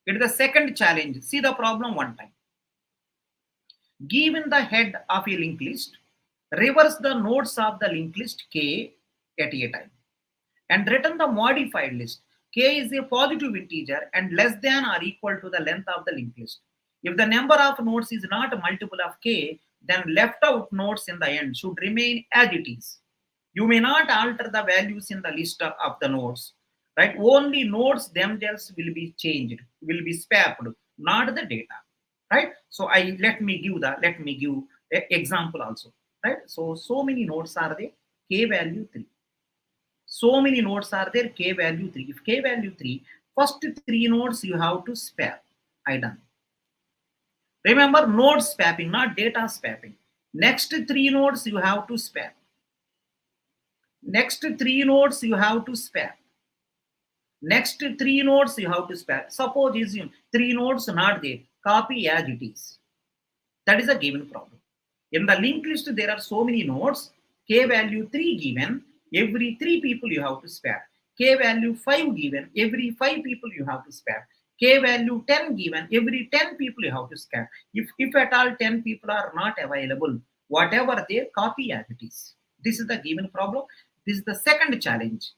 It is the second challenge. See the problem one time. Given the head of a linked list, reverse the nodes of the linked list k at a time and return the modified list. K is a positive integer and less than or equal to the length of the linked list. If the number of nodes is not a multiple of k, then left out nodes in the end should remain as it is. You may not alter the values in the list of the nodes, right? Only nodes themselves will be changed, will be swapped, not the data, right? So let me give a example also, right? So many nodes are there, k value 3. So many nodes are there, k value 3. If k value 3, first 3 nodes you have to swap. I done. Remember, node swapping, not data swapping. Next 3 nodes you have to swap. Next 3 nodes you have to swap. Next 3 nodes you have to swap. Suppose is 3 nodes not there, copy as it is. That is a given problem. In the linked list there are so many nodes, k value 3 given, every 3 people you have to swap. K value 5 given, every 5 people you have to swap. K value 10 given, every 10 people you have to swap. If at all 10 people are not available, whatever they copy as it is. This is the given problem. This is the second challenge.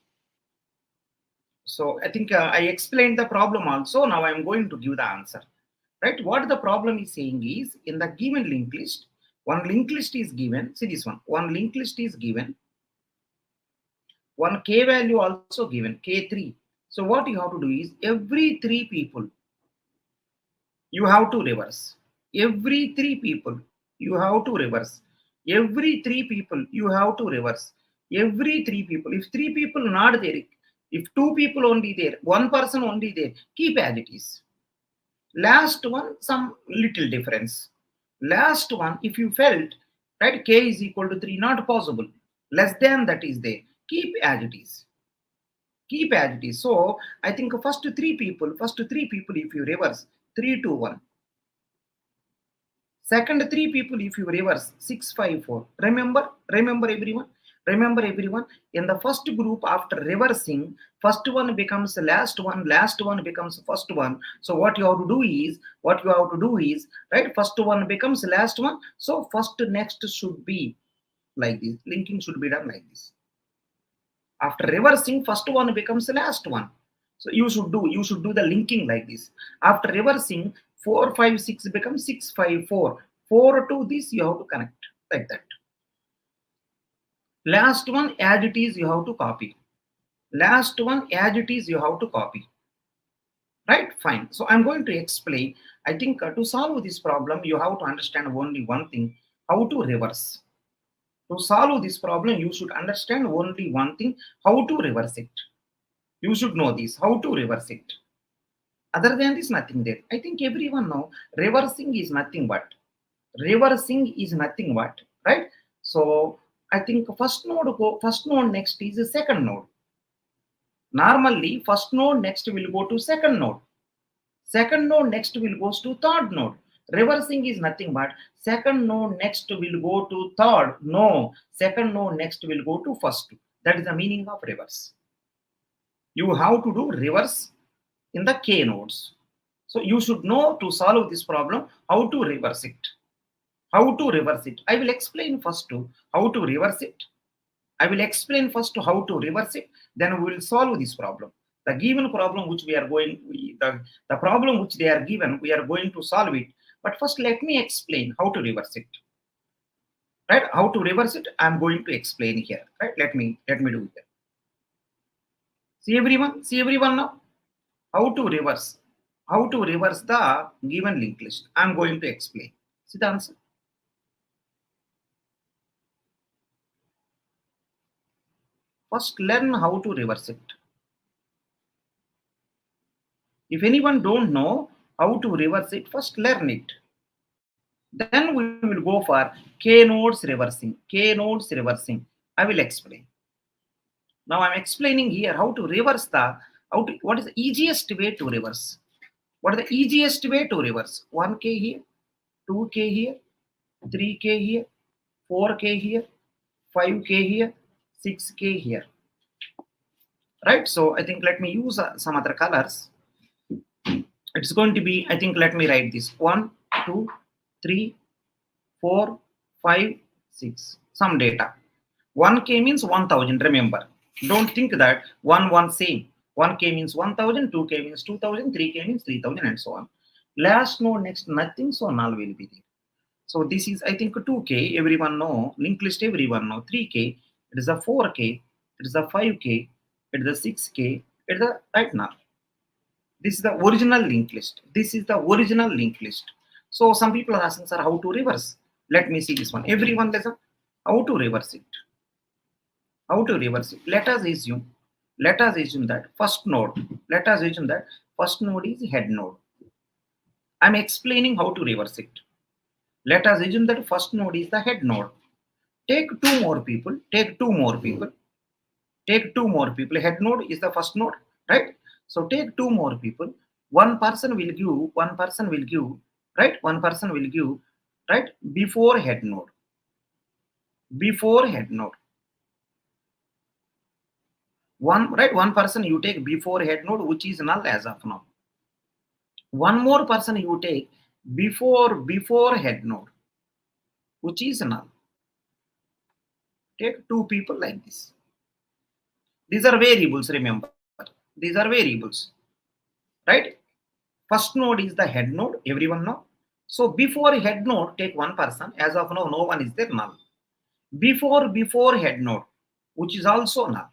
So I think I explained the problem also. Now I'm going to give the answer. Right? What the problem is saying is, in the given linked list, one linked list is given. See this one. One linked list is given. One k value also given, k3. So what you have to do is, every 3 people you have to reverse. Every 3 people you have to reverse. Every 3 people you have to reverse. Every 3 people. If 3 people not there, if 2 people only there, 1 person only there, keep as it is. Last one, some little difference. Last one, if you felt, right, k is equal to 3, not possible. Less than that is there. Keep as it is. Keep as it is. So I think first 3 people, if you reverse, 3, 2, 1. Second 3 people, if you reverse, 6, 5, 4. Remember everyone? Remember everyone, in the first group after reversing, first one becomes the last one becomes first one. So what you have to do is, right, first one becomes last one. So first next should be like this. Linking should be done like this. After reversing, first one becomes the last one. So you should do the linking like this. After reversing, 4, 5, 6 becomes 6, 5, 4. 4 to this you have to connect like that. Last one as it is you have to copy. Last one as it is you have to copy. Right? Fine. So I'm going to explain. I think to solve this problem, you have to understand only one thing, how to reverse. To solve this problem, you should understand only one thing, how to reverse it. You should know this, how to reverse it. Other than this, nothing there. I think everyone know reversing is nothing but. Right? So I think first node next is the second node. Normally, first node next will go to second node. Second node next will go to third node. Reversing is nothing but second node next will go to third. No, second node next will go to first. That is the meaning of reverse. You have to do reverse in the k nodes. So you should know to solve this problem how to reverse it. How to reverse it? I will explain first to how to reverse it. Then we will solve this problem. The given problem which we are going, the problem which they are given, we are going to solve it. But first, let me explain how to reverse it. Right? How to reverse it? I am going to explain here. Right? Let me do it. See everyone now. How to reverse the given linked list? I am going to explain. See the answer. First, learn how to reverse it. If anyone don't know how to reverse it, first learn it. Then we will go for k nodes reversing. I will explain. Now I'm explaining here how to reverse what is the easiest way to reverse. What is the easiest way to reverse? 1k here, 2k here, 3k here, 4k here, 5k here, 6k here. Right? So I think let me use some other colors. It's going to be, I think, let me write this 1, 2, 3, 4, 5, 6, some data. 1K means 1000. Remember, don't think that 1 same. 1K means 1000, 2K means 2000, 3K means 3000, and so on. Last node next nothing, so null will be there. So this is, I think, 2K, everyone know. Linked list, everyone know. 3K, it is a 4K, it is a 5K, it is a 6K, it is a right now. This is the original linked list. This is the original linked list. So some people are asking, sir, how to reverse? Let me see this one. Everyone listen. How to reverse it? How to reverse it? Let us assume that first node. Let us assume that first node is head node. I'm explaining how to reverse it. Let us assume that first node is the head node. Take two more people. Take two more people. Take two more people. Head node is the first node, right? So take two more people. One person will give, right? One person will give, right? Before head node. Before head node. One person you take before head node, which is null as of now. One more person you take before head node, which is null. Take two people like this. These are variables, remember. These are variables, right? First node is the head node, everyone know. So before head node, take one person. As of now, no one is there, null. Before head node, which is also null.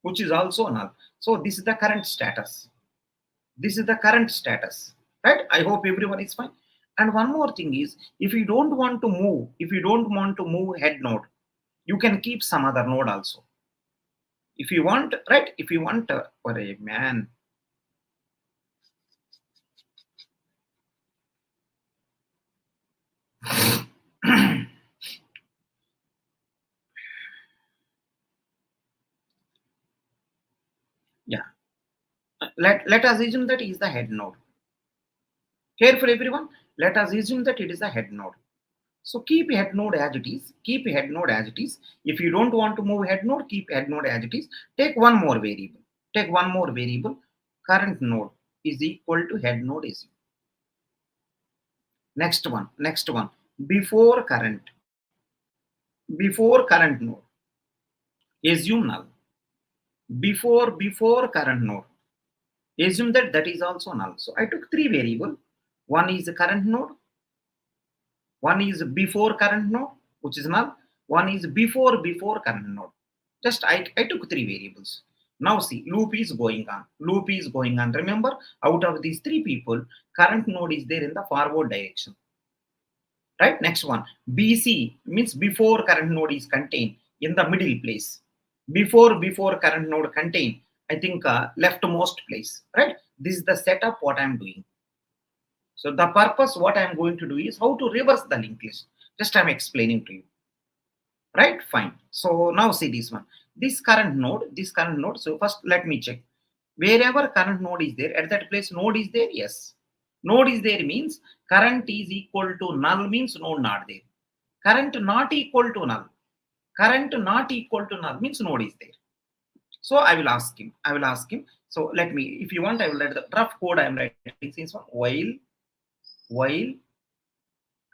Which is also null. So this is the current status. This is the current status, right? I hope everyone is fine. And one more thing is, if you don't want to move head node, you can keep some other node also. If you want, right? If you want, or a man. Yeah. Let us assume that is the head node. Careful everyone. Let us assume that it is a head node. So keep head node as it is. Keep head node as it is. If you don't want to move head node, keep head node as it is. Take one more variable. Take one more variable. Current node is equal to head node is. Next one. Next one. Before current. Before current node. Assume null. Before current node. Assume that that is also null. So I took three variable. One is the current node. One is before current node, which is null. One is before current node. Just I took three variables. Now see, loop is going on. Loop is going on. Remember, out of these three people, current node is there in the forward direction. Right? Next one. BC means before current node is contained in the middle place. Before current node contained, I think leftmost place. Right? This is the setup what I'm doing. So the purpose what I'm going to do is how to reverse the linked list. Just I'm explaining to you. Right? Fine. So now see this one. This current node. So first let me check. Wherever current node is there, at that place node is there? Yes. Node is there means current is equal to null means node not there. Current not equal to null. Current not equal to null means node is there. So I will ask him. So let me, if you want, I will write the rough code I am writing since one. While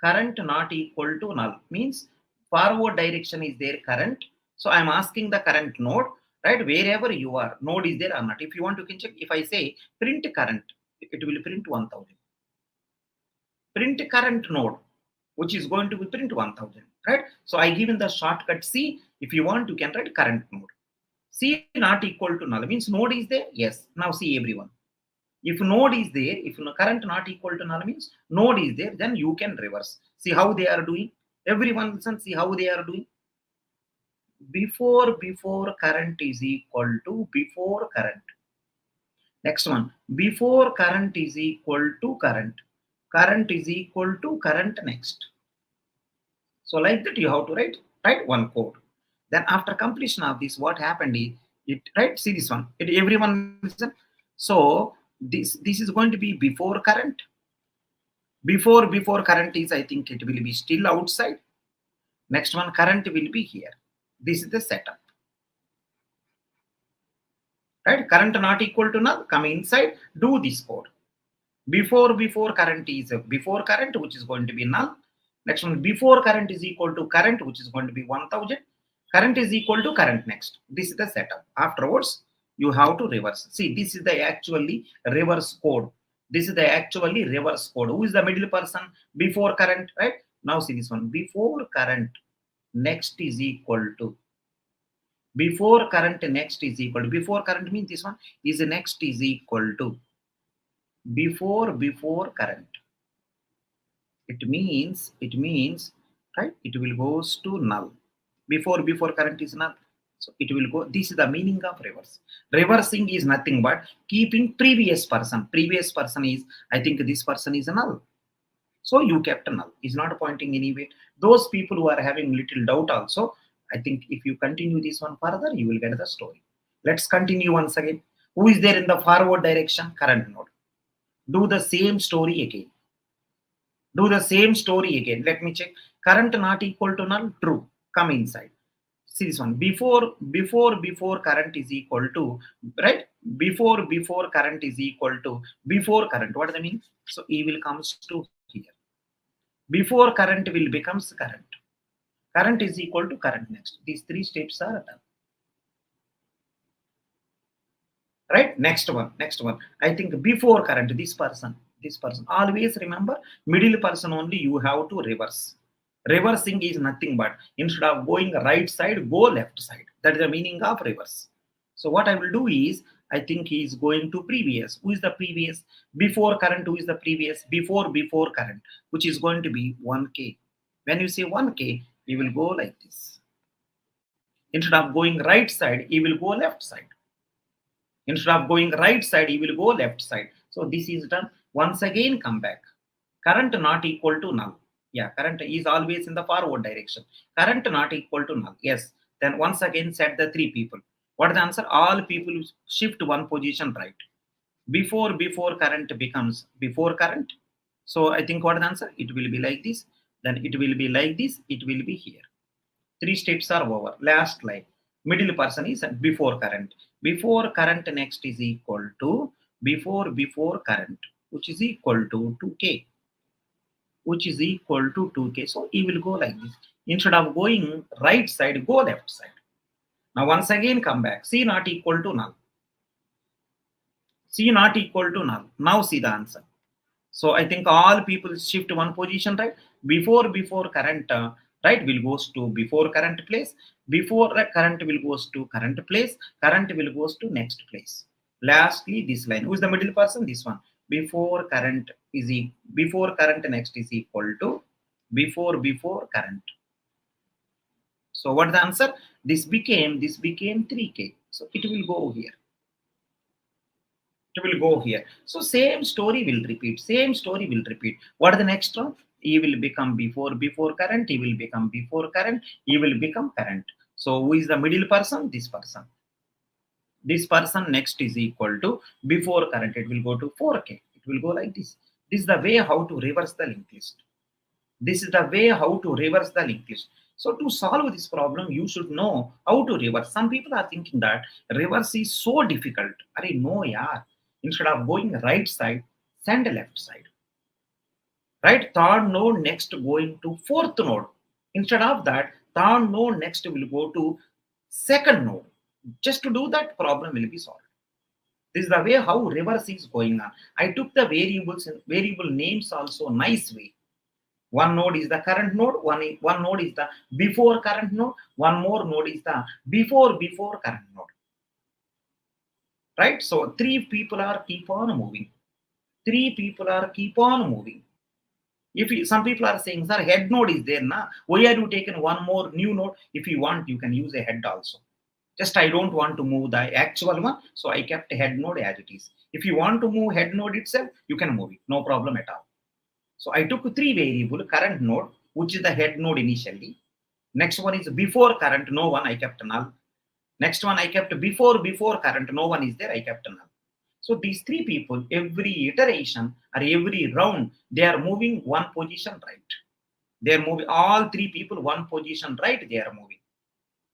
current not equal to null means forward direction is there current. So I'm asking the current node, right? Wherever you are, node is there or not. If you want, you can check. If I say print current, it will print 1000. Print current node, which is going to be print 1000, right? So I given the shortcut C. If you want, you can write current node. C not equal to null means node is there. Yes. Now see everyone. If node is there, if current not equal to null means node is there, then you can reverse. See how they are doing. Everyone listen, see how they are doing. Before current is equal to before current. Next one, before current is equal to current. Current is equal to current next. So like that you have to write one code. Then after completion of this, what happened is it right. See this one. Everyone listen. So this is going to be before current. Before current is, I think it will be still outside. Next one, current will be here. This is the setup. Right? Current not equal to null. Come inside. Do this code. Before current is before current, which is going to be null. Next one, before current is equal to current, which is going to be 1000. Current is equal to current next. This is the setup. Afterwards, you have to reverse. See, this is the actually reverse code. This is the actually reverse code. Who is the middle person? Before current, right? Now see this one. Before current next is equal to. Before current next is equal to. Before current means this one is next is equal to. Before current. It means right, it will goes to null. Before current is null, so it will go. This is the meaning of reverse. Reversing is nothing but keeping previous person is, I think this person is null, so you kept null. Is not pointing anywhere. Those people who are having little doubt also, I think if you continue this one further, you will get the story. Let's continue once again. Who is there in the forward direction? Current node. Do the same story again. Do the same story again. Let me check. Current not equal to null. True. Come inside. See this one. Before current is equal to, right? Before current is equal to before current. What does that mean? So E will comes to here. Before current will becomes current. Current is equal to current next. These three steps are done. Right? Next one. I think before current, this person. Always remember, middle person only you have to reverse. Reversing is nothing but instead of going right side, go left side. That is the meaning of reverse. So what I will do is, I think he is going to previous. Who is the previous? Before current, who is the previous? Before current, which is going to be 1K. When you say 1K, you will go like this. Instead of going right side, he will go left side. Instead of going right side, he will go left side. So this is done. Once again, come back. Current not equal to null. Yeah, current is always in the forward direction. Current not equal to null. Yes. Then once again set the three people. What is the answer? All people shift one position right. Before current becomes before current. So I think what is the answer? It will be like this. Then it will be like this. It will be here. Three steps are over. Last line. Middle person is before current. Before current next is equal to before current, which is equal to 2K. Which is equal to 2K. So he will go like this. Instead of going right side, go left side. Now once again come back. C not equal to null. C not equal to null. Now see the answer. So I think all people shift one position right. Before current right will goes to before current place. Before current will goes to current place. Current will goes to next place. Lastly, this line. Who is the middle person? This one. Before current next is equal to before current. So what is the answer? This became 3K. So it will go here. It will go here. So same story will repeat. What is the next one? E will become before current. E will become before current. E will become current. So who is the middle person? This person. This person next is equal to before current. It will go to 4K. It will go like this. This is the way how to reverse the linked list. So to solve this problem, you should know how to reverse. Some people are thinking that reverse is so difficult. Arey no yaar. Instead of going right side, send left side. Right? Third node next going to fourth node. Instead of that, third node next will go to second node. Just to do that, problem will be solved. This is the way how reverse is going on. I took the variable names also nice way. One node is the current node, one node is the before current node, one more node is the before current node. Right? So three people are keep on moving. If some people are saying, sir, head node is there, na? Why are you taking one more new node? If you want, you can use a head also. Just I don't want to move the actual one, so I kept head node as it is. If you want to move head node itself, you can move it, no problem at all. So I took three variable, current node, which is the head node initially. Next one is before current, no one, I kept null. Next one I kept before current, no one is there, I kept null. So these three people, every iteration or every round, they are moving one position right. They are moving, all three people one position right, they are moving.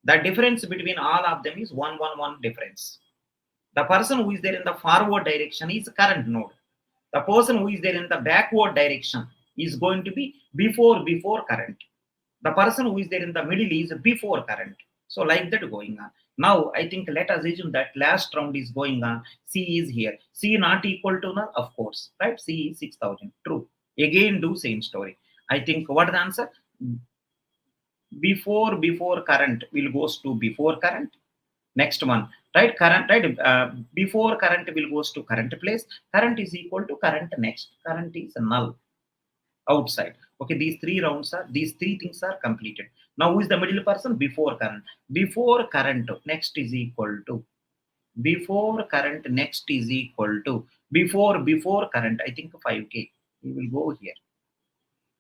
The difference between all of them is 1 difference. The person who is there in the forward direction is current node. The person who is there in the backward direction is going to be before current. The person who is there in the middle is before current. So like that going on. Now I think let us assume that last round is going on. C is here. C not equal to null, of course, right? C is 6000. True. Again do same story. I think what the answer? Before current will goes to before current. Next one, right? Current, right? Before current will goes to current place. Current is equal to current next. Current is null outside. Okay, these three things are completed. Now who is the middle person? Before current. Before current next is equal to before current next is equal to before current. I think 5k. We will go here.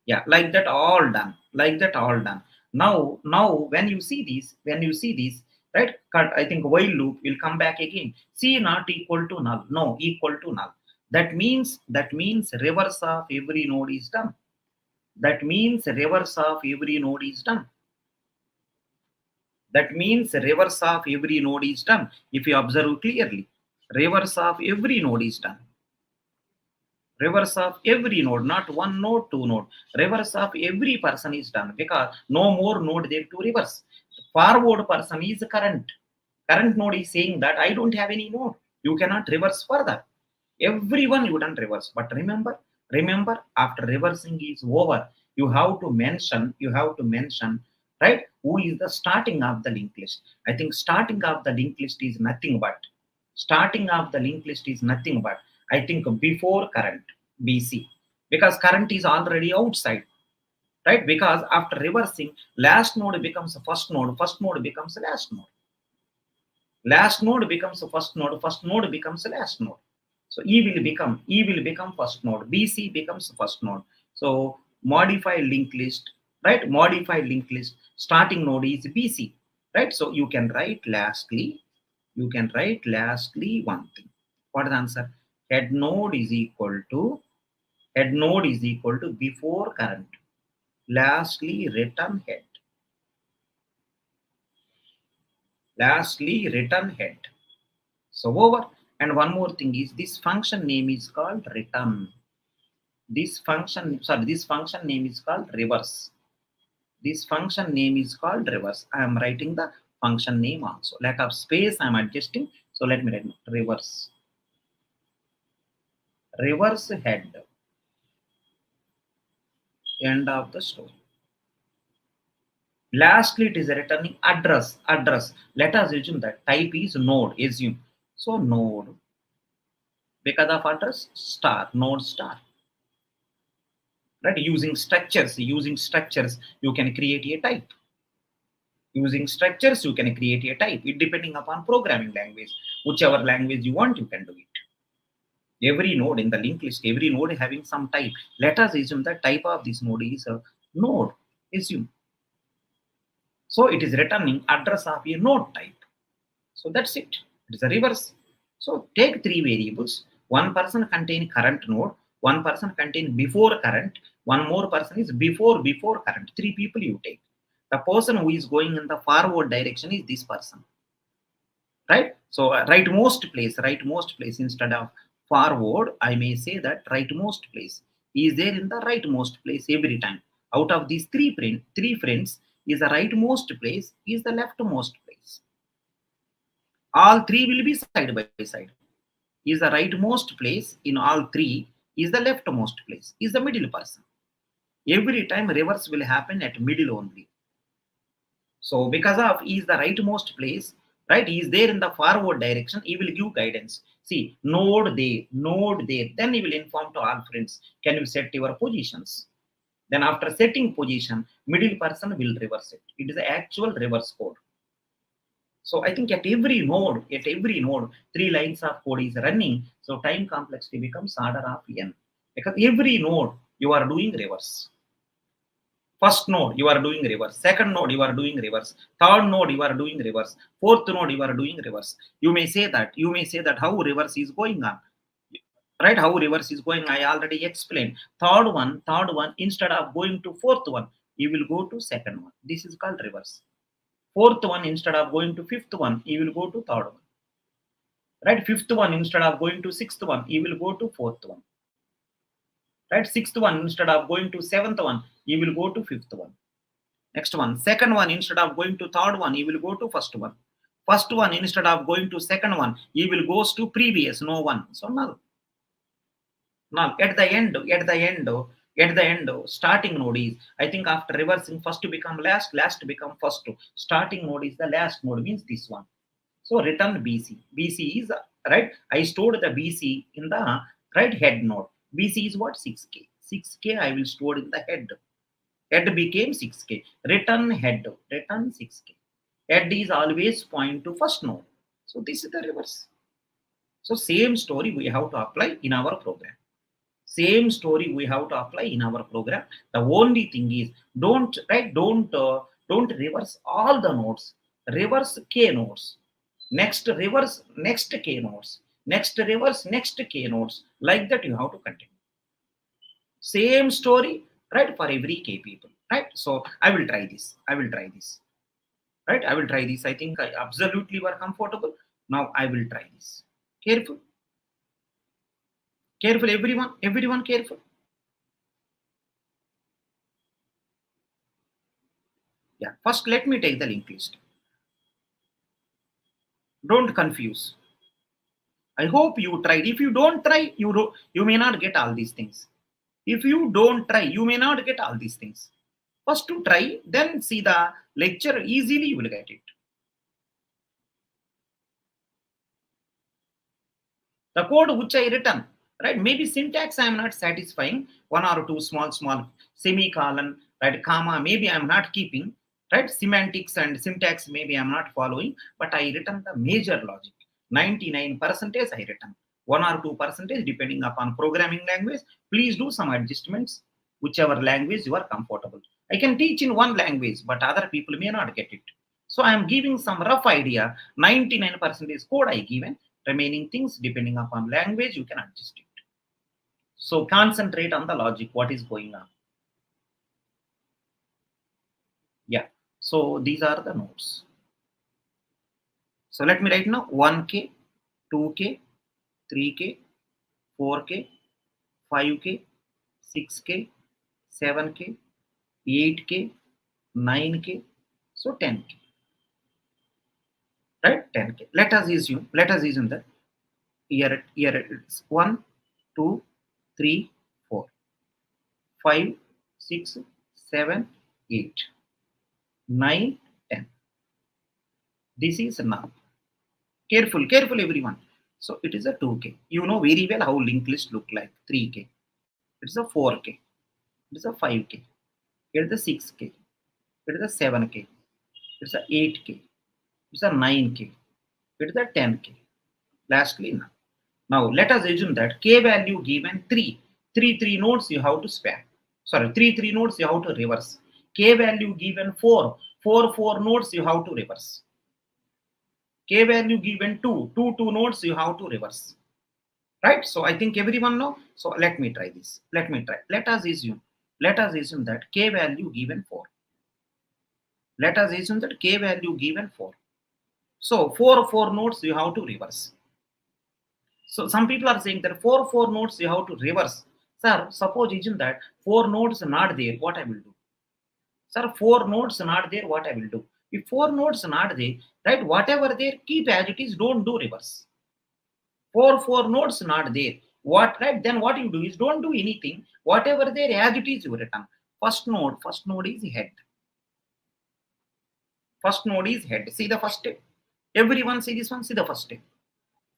Yeah, like that all done. Like that all done. Now when you see these, right? I think while loop will come back again. C not equal to null. No, equal to null. That means reverse of every node is done. That means reverse of every node is done. That means reverse of every node is done. If you observe clearly, reverse of every node is done. Reverse of every node, not one node, two node. Reverse of every person is done because no more node there to reverse. Forward person is current. Current node is saying that I don't have any node. You cannot reverse further. Everyone you done reverse. But remember, after reversing is over, you have to mention, right? Who is the starting of the linked list? I think starting of the linked list is nothing but I think before current BC, because current is already outside, right? Because after reversing, last node becomes first node becomes last node becomes first node becomes last node. So E will become first node, BC becomes first node. So modify linked list, right? Modify linked list, starting node is BC, right? So you can write lastly one thing. What is the answer? Head node is equal to before current. Lastly return head. So over. And one more thing is this function name is called return. This function name is called reverse. This function name is called reverse. I am writing the function name also. Lack of space I am adjusting. So let me write reverse. Reverse head. End of the story. Lastly, it is a returning address. Let us assume that type is node. Assume. So node. Because of address, star, node star. Right? Using structures, you can create a type. It depending upon programming language. Whichever language you want, you can do it. Every node in the linked list, every node having some type. Let us assume that type of this node is a node. Assume. So it is returning address of a node type. So that's it. It is a reverse. So take three variables. One person contain current node. One person contain before current. One more person is before current. Three people you take. The person who is going in the forward direction is this person. Right? So rightmost place instead of forward, I may say that rightmost place is there in the rightmost place every time. Out of these three friends, is the rightmost place is the leftmost place. All three will be side by side. Is the rightmost place in all three is the leftmost place, is the middle person. Every time reverse will happen at middle only. So because of is the rightmost place, right, he is there in the forward direction, he will give guidance. See, node there. Then he will inform to all friends, can you set your positions? Then after setting position, middle person will reverse it. It is the actual reverse code. So I think at every node, 3 lines of code is running. So time complexity becomes order of n. Because every node you are doing reverse. First node you are doing reverse. Second node you are doing reverse. Third node you are doing reverse. Fourth node you are doing reverse. You may say that how reverse is going on. Right? How reverse is going, I already explained. Third one, instead of going to fourth one, you will go to second one. This is called reverse. Fourth one, instead of going to fifth one, you will go to third one. Right? Fifth one, instead of going to sixth one, you will go to fourth one. right? Sixth one, instead of going to seventh one, you will go to fifth one. Next one, second one, instead of going to third one, you will go to first one. First one, instead of going to second one, you will goes to previous, no one. So null. Null. At the end, starting node is, I think after reversing, first to become last, last to become first. Starting node is the last node, means this one. So return BC. BC is, right, I stored the BC in the, right, head node. BC is what? 6K. 6K I will store in the head. Head became 6K. Return head. Return 6K. Head is always point to first node. So this is the reverse. So same story we have to apply in our program. Same story we have to apply in our program. The only thing is, don't, right, don't reverse all the nodes. Reverse K nodes. Next reverse next K nodes. Next reverse next K nodes. Like that you have to continue. Same story, right, for every K people, right? So I will try this. I will try this. Right? I will try this. I think I absolutely were comfortable. Now I will try this. Careful. Careful, everyone. Everyone careful. Yeah. First, let me take the linked list. Don't confuse. I hope you tried. If you don't try, you may not get all these things. If you don't try, you may not get all these things. First to try, then see the lecture, easily you will get it. The code which I written, right? Maybe syntax I am not satisfying, one or two small semicolon, right, comma, maybe I am not keeping, right? Semantics and syntax maybe I am not following, but I written the major logic. 99% I written. 1 or 2% depending upon programming language. Please do some adjustments, whichever language you are comfortable. I can teach in one language, but other people may not get it. So I am giving some rough idea. 99% code I given. Remaining things, depending upon language, you can adjust it. So concentrate on the logic, what is going on. Yeah. So these are the nodes. So let me write now 1K, 2K, 3K, 4K, 5K, 6K, 7K, 8K, 9K, so 10K. Right? 10K. Let us assume that here it's 1, 2, 3, 4, 5, 6, 7, 8, 9, 10. This is now. Careful everyone. So it is a 2K. You know very well how linked list look like. 3K. It's a 4K. It's a 5K. It's a 6K. It's a 7K. It's a 8K. It's a 9K. It's a 10K. Lastly now. Now let us assume that K value given 3. 3 nodes you have to spare. Sorry, 3 nodes you have to reverse. K value given 4. 4 nodes you have to reverse. K value given 2 nodes you have to reverse, right? So I think everyone know. So let me try this. Let us assume that K value given 4. Let us assume that K value given 4. So 4 nodes you have to reverse. So some people are saying that 4 nodes you have to reverse. Sir, suppose assume that 4 nodes not there, what I will do? Sir, 4 nodes not there, what I will do? If 4 nodes not there, right, whatever there, keep as it is, don't do reverse. 4 nodes not there. What, right? Then what you do is don't do anything. Whatever there as it is, you return. First node is head. First node is head. See the first step. Everyone see this one. See the first step.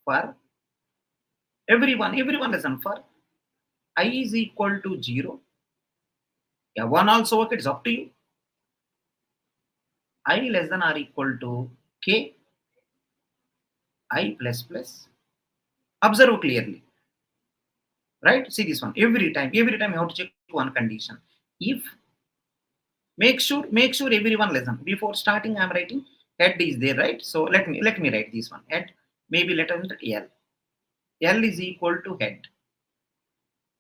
For everyone listen. For I is equal to 0. Yeah, 1 also work. It's up to you. I less than or equal to K. I plus plus. Observe clearly. Right? See this one. Every time you have to check one condition. If make sure everyone listen. Before starting, I'm writing head is there, right? So let me write this one. Head, maybe let us write L. L is equal to head.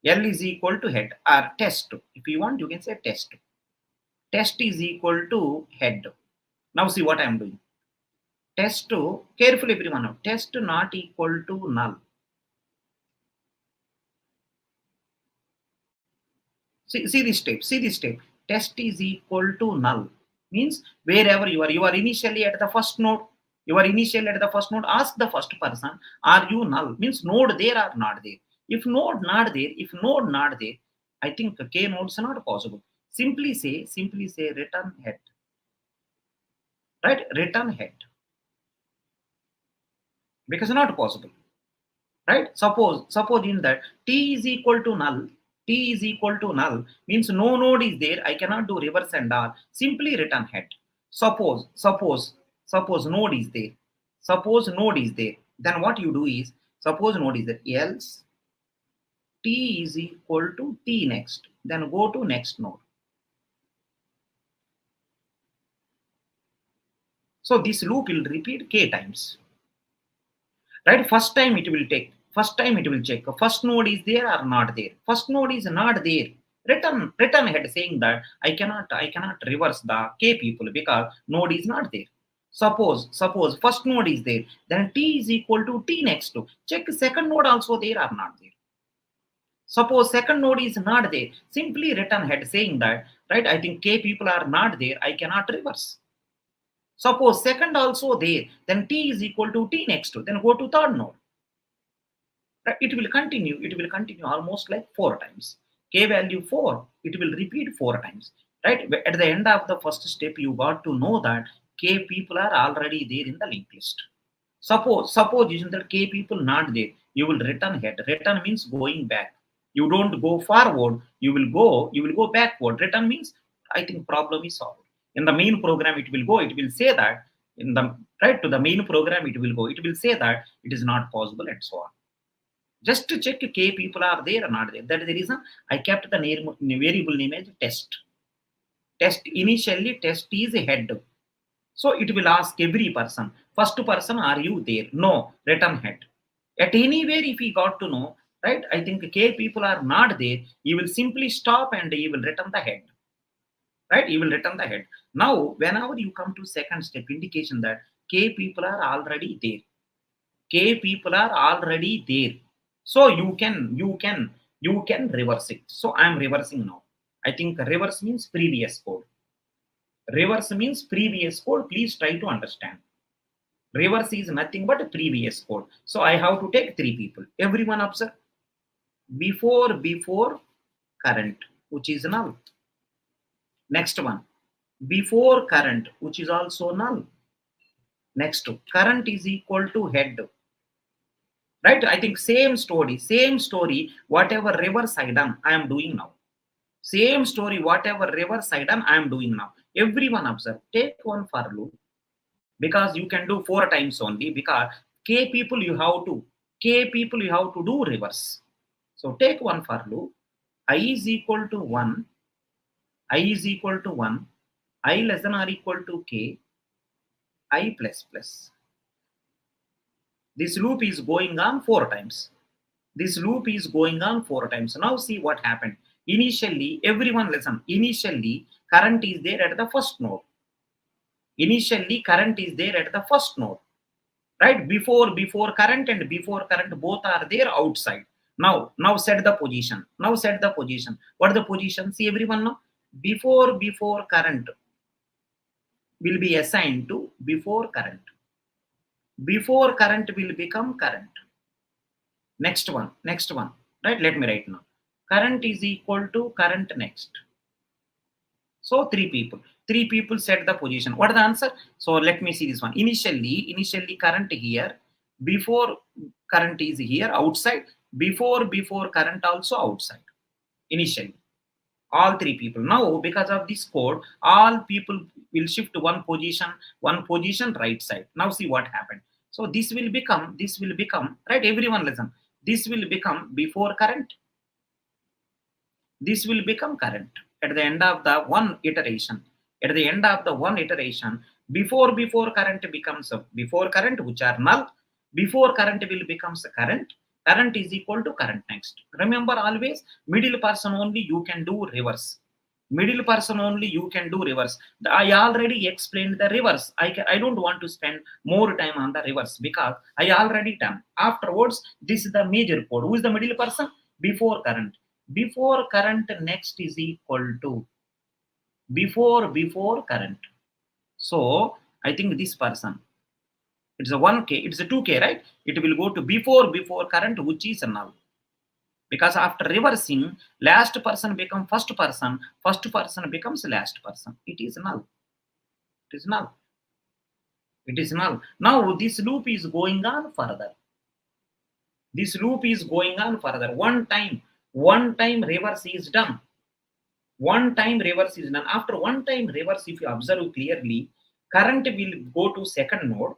L is equal to head or test. If you want, you can say test. Test is equal to head. Now see what I am doing. Test, careful everyone now. Test not equal to null. See this step. See this step. Test is equal to null. Means wherever you are initially at the first node. You are initially at the first node. Ask the first person, are you null? Means node there or not there. If node not there, I think k nodes are not possible. Simply say return head. Right? Return head. Because not possible. Right? Suppose in that t is equal to null means no node is there. I cannot do reverse and all. Simply return head. Suppose node is there. Then what you do is, suppose node is there, else t is equal to t next. Then go to next node. So this loop will repeat k times. Right? First time it will check. First node is there or not there. First node is not there. Return head saying that I cannot reverse the k people because node is not there. Suppose first node is there, then t is equal to t next to. Check second node also there or not there. Suppose second node is not there, simply return head saying that, right, I think k people are not there, I cannot reverse. Suppose second also there, then t is equal to t next to, then go to third node. It will continue almost like 4 times. K value 4, it will repeat 4 times. Right? At the end of the first step, you got to know that k people are already there in the linked list. Suppose isn't that k people not there, you will return head. Return means going back. You don't go forward, you will go backward. Return means I think problem is solved. In the main program, it will say that in the right to the main program, it will say that it is not possible and so on. Just to check k people are there or not there. That is the reason I kept the variable name as test. Initially test is a head. So it will ask every person. First person, are you there? No, return head. At anywhere if he got to know, right, I think k people are not there, you will simply stop and you will return the head. Right, you will return the head. Now, whenever you come to second step, indication that k people are already there. K people are already there. So you can reverse it. So I am reversing now. I think reverse means previous code. Reverse means previous code. Please try to understand. Reverse is nothing but previous code. So I have to take 3 people. Everyone observe. Before current, which is null. Next one. Before current, which is also null. Next, current is equal to head. Right? I think same story, whatever reverse I done, I am doing now. Same story, whatever reverse I done, I am doing now. Everyone observe. Take one for loop, because you can do 4 times only, because k people you have to do reverse. So take one for loop. I is equal to 1, I less than or equal to k, I plus plus. This loop is going on 4 times. Now see what happened. Initially, everyone listen. Initially, current is there at the first node. Right? Before current and before current both are there outside. Now set the position. What is the position? See everyone now. Before current will be assigned to before current. Before current will become current. Next one. Right? Let me write now. Current is equal to current next. So 3 people set the position. What is the answer? So let me see this one. Initially current here. Before current is here outside. Before current also outside. Initially. All 3 people. Now because of this code, all people will shift one position right side. Now see what happened. So this will become, right? Everyone listen. This will become before current. This will become current at the end of the one iteration. Before current becomes before current, which are null. Before current will becomes current. Current is equal to current next. Remember always, middle person only you can do reverse. I already explained the reverse. I don't want to spend more time on the reverse because I already done. Afterwards, this is the major code. Who is the middle person? Before current. before current next is equal to before current. So I think this person, it's a 1k, it's a 2k, right? It will go to before current, which is null. Because after reversing, last person become first person becomes last person. It is null. It is null. It is null. Now this loop is going on further. This loop is going on further. One time reverse is done. One time reverse is done. After one time reverse, if you observe clearly, current will go to second node.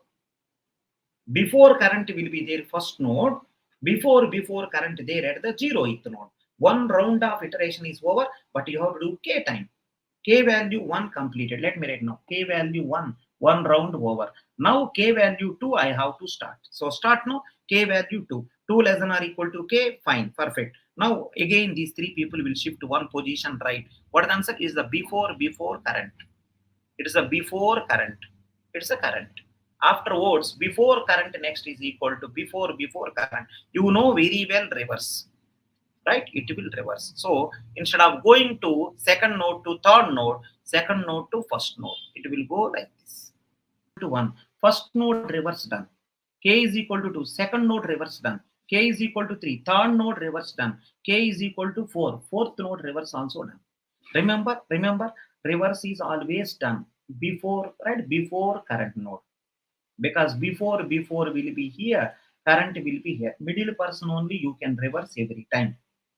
Before current will be there first node. Before current there at the 0th node. One round of iteration is over, but you have to do k time. K value 1 completed. Let me write now. K value 1, one round over. Now K value 2 I have to start. So start now. K value 2. 2 less than or equal to K. Fine. Perfect. Now again these three people will shift one position right. What the answer is? The before current. It is a before current. It's a current. Afterwards, before current next is equal to before current. You know very well reverse, right? It will reverse. So instead of going to second node to third node, second node to first node, it will go like this. To 1, first node reverse done. K is equal to 2, second node reverse done. K is equal to 3, third node reverse done. K is equal to 4, fourth node reverse also done. Remember, reverse is always done before, right? Before current node. Because before will be here, current will be here. Middle person only you can reverse every time.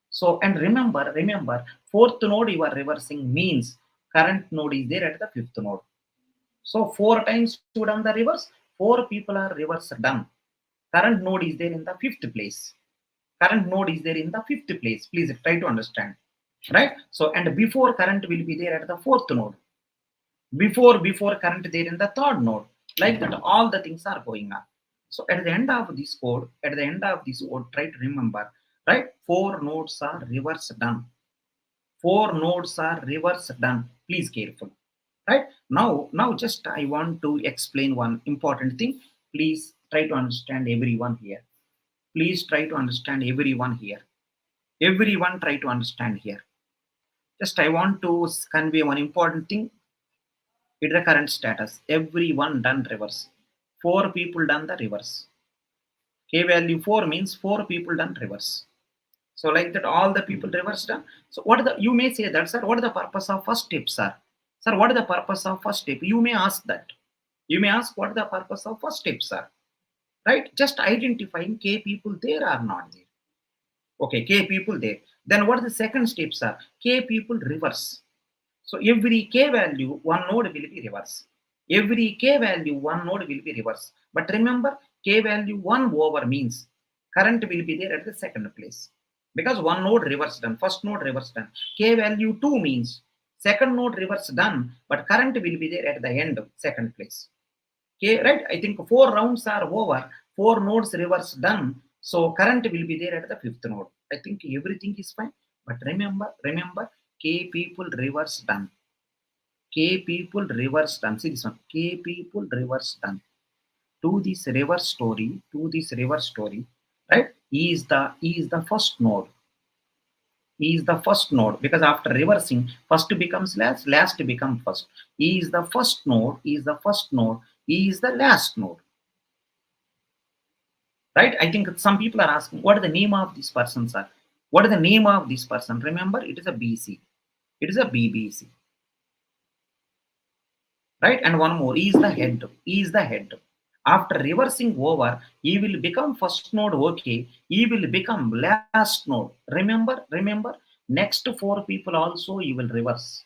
So, and remember, fourth node you are reversing means current node is there at the fifth node. So 4 times you done the reverse, 4 people are reverse done. Current node is there in the fifth place. Current node is there in the fifth place. Please try to understand, right? So, and before current will be there at the fourth node. Before current there in the third node. Like that, all the things are going on. So at the end of this code, try to remember, right? 4 nodes are reverse done. 4 nodes are reverse done. Please careful. Right? Now just I want to explain one important thing. Please try to understand everyone here. Please try to understand everyone here. Everyone try to understand here. Just I want to convey one important thing. It is the current status. Everyone done reverse. 4 people done the reverse. K value 4 means 4 people done reverse. So like that, all the people reverse done. So what are the, you may say that, sir, what is the purpose of first step, sir? Sir, what is the purpose of first step? You may ask that. You may ask what is the purpose of first step, sir? Right? Just identifying K people there or not there. Okay, K people there. Then what is the second step, sir? K people reverse. So every K value, one node will be reverse. Every K value, one node will be reverse. But remember, K value 1 over means current will be there at the second place. Because one node reverse done, first node reverse done. K value 2 means second node reverse done, but current will be there at the end of second place. Okay, right? I think 4 rounds are over, 4 nodes reverse done. So current will be there at the fifth node. I think everything is fine. But remember, K people reverse done. K people reverse done. See this one. K people reverse done. To this reverse story, right? Is the first node. Is the first node, because after reversing, first becomes last becomes first. Is the first node, is the last node. Right? I think some people are asking, what is the name of this person, sir? What is the name of this person? Remember, it is a BC. It is a BBC. Right? And one more, is the head. After reversing over, he will become first node, okay. He will become last node. Remember, next 4 people also you will reverse.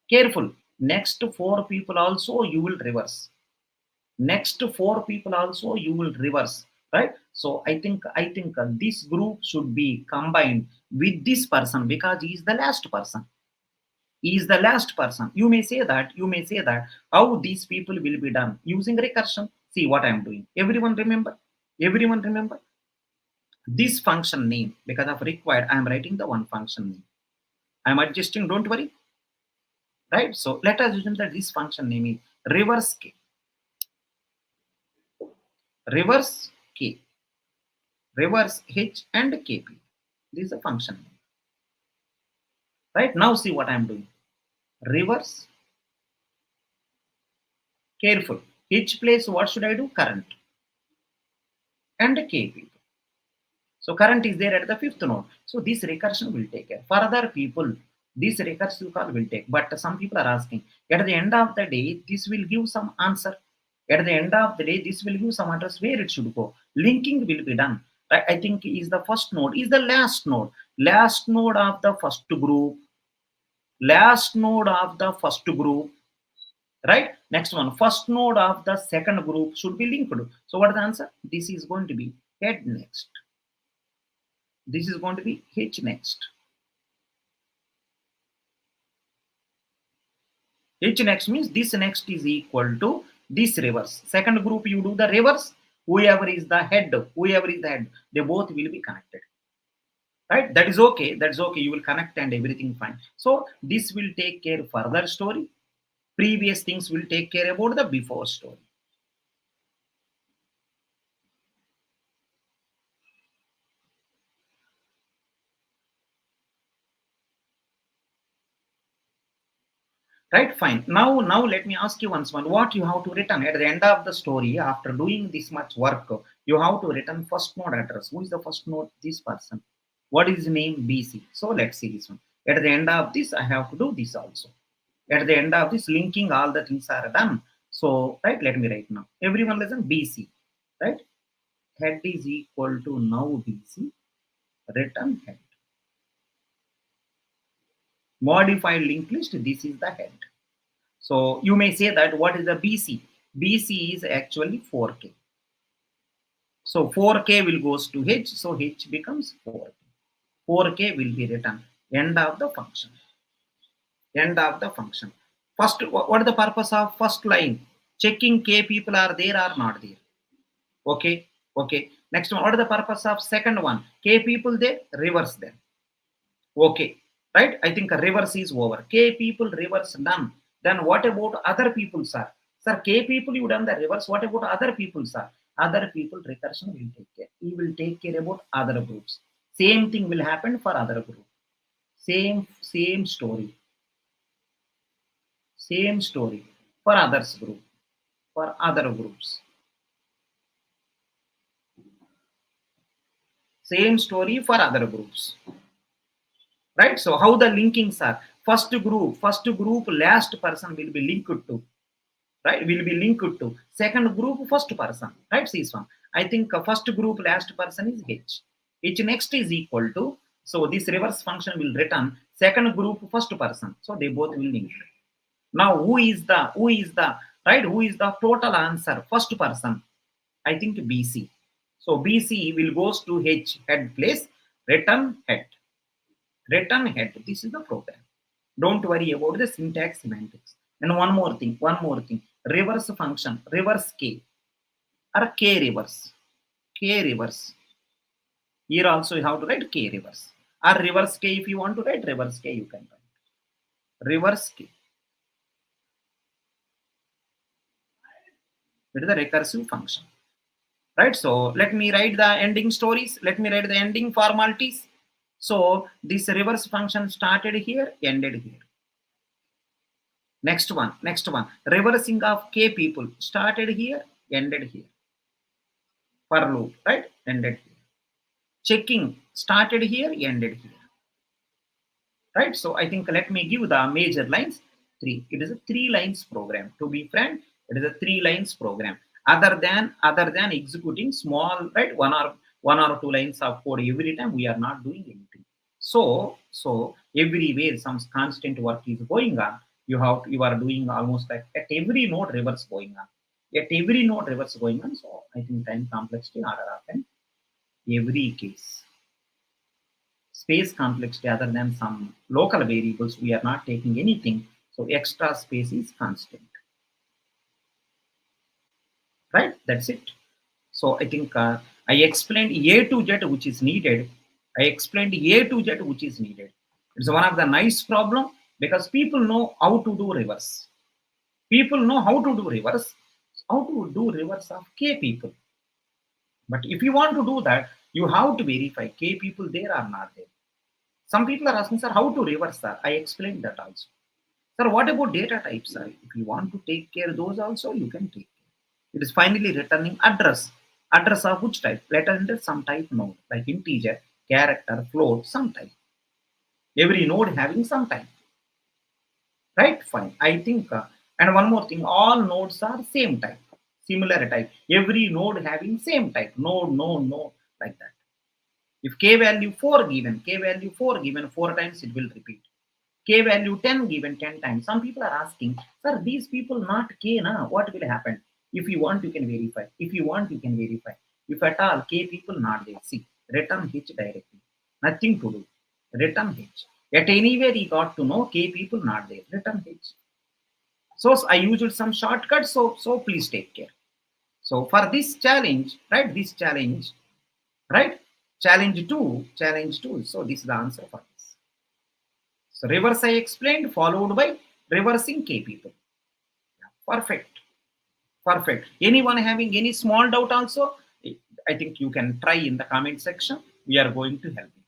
Careful. Next 4 people also you will reverse. Next 4 people also you will reverse. Right? So I think this group should be combined with this person because he is the last person. He is the last person. You may say that how these people will be done using recursion. See what I am doing. Everyone remember this function name. Because of required, I am writing the one function name. I am adjusting, don't worry. Right? So let us assume that this function name is reverse K. Reverse K. Reverse H and KP. This is a function name. Right, now see what I'm doing. Reverse, careful. Each place, what should I do? Current and K people. So current is there at the fifth node. So this recursion will take care. For other people, this recursive call will take. But some people are asking, at the end of the day, this will give some answer. At the end of the day, this will give some address where it should go. Linking will be done. I think is the first node, is the last node. Last node of the first group. Last node of the first group. Right? Next one, first node of the second group should be linked. So what is the answer? This is going to be head next. This is going to be H next. H next means this next is equal to this reverse. Second group, you do the reverse. Whoever is the head, they both will be connected. Right? That is okay. That's okay. You will connect and everything fine. So this will take care further story. Previous things will take care about the before story. Right, fine. Now let me ask you once more, what you have to return at the end of the story after doing this much work. You have to return first node address. Who is the first node? This person. What is his name? BC. So let's see this one. At the end of this, I have to do this also. At the end of this, linking all the things are done. So right, let me write now. Everyone listen, BC. Right? Head is equal to now BC. Return head. Modified linked list. This is the head. So you may say that what is the BC? BC is actually 4K. So 4K will goes to H. So H becomes 4K. 4K will be written. End of the function. End of the function. First, what is the purpose of first line? Checking K people are there or not there. Okay. Okay. Next one, what is the purpose of second one? K people there, reverse them. Okay. Right? I think a reverse is over. K people reverse done. Then what about other people, sir? Sir, K people you done the reverse. What about other people, sir? Other people recursion will take care. He will take care about other groups. Same thing will happen for other group. Same story. Same story for others group. For other groups. Same story for other groups. Right? So how the linkings are? First group, last person will be linked to. Right, will be linked to second group, first person. Right, see this one. I think first group, last person is H. H next is equal to, so this reverse function will return second group, first person. So they both will link. Now who is the right? Who is the total answer? First person. I think BC. So BC will goes to H head place, return head. Return head. This is the program. Don't worry about the syntax semantics. And one more thing. Reverse function, reverse K or K reverse. K reverse. Here also you have to write K reverse. Or reverse K, if you want to write reverse K, you can write. Reverse K. It is a recursive function. Right? So let me write the ending stories. Let me write the ending formalities. So this reverse function started here, ended here. Next one. Reversing of K people started here, ended here. For loop, right? Ended here. Checking started here, ended here. Right? So I think let me give the major lines. 3. It is a 3 lines program. To be frank, it is a 3 lines program. Other than executing small, right, one or 2 lines of code every time, we are not doing anything. So everywhere some constant work is going on. You are doing almost like at every node reverse going on. At every node reverse going on. So I think time complexity order happen every case. Space complexity other than some local variables, we are not taking anything. So extra space is constant. Right? That's it. So I think I explained A to Z which is needed. It's one of the nice problem because people know how to do reverse. How to do reverse of K people. But if you want to do that, you have to verify K people there are not there. Some people are asking, sir, how to reverse, sir? I explained that also. Sir, what about data types, sir? If you want to take care of those also, you can take care. It is finally returning address. Address of which type? Let us enter some type node, like integer, character, float, some type. Every node having some type. Right? Fine. I think, and one more thing, all nodes are same type, similar type. Every node having same type. Node, like that. If k value 4 given, k value 4 given 4 times, it will repeat. K value 10 given 10 times. Some people are asking, sir, these people not k, na? What will happen? If you want, you can verify. If you want, you can verify. If at all k people not there, see, return h directly. Nothing to do. Return h. At anywhere he got to know k people not there. Return h. So I used some shortcuts. So please take care. So for this challenge, right? This challenge, right? Challenge two. So this is the answer for this. So reverse I explained, followed by reversing k people. Perfect. Perfect. Anyone having any small doubt also? I think you can try in the comment section. We are going to help you.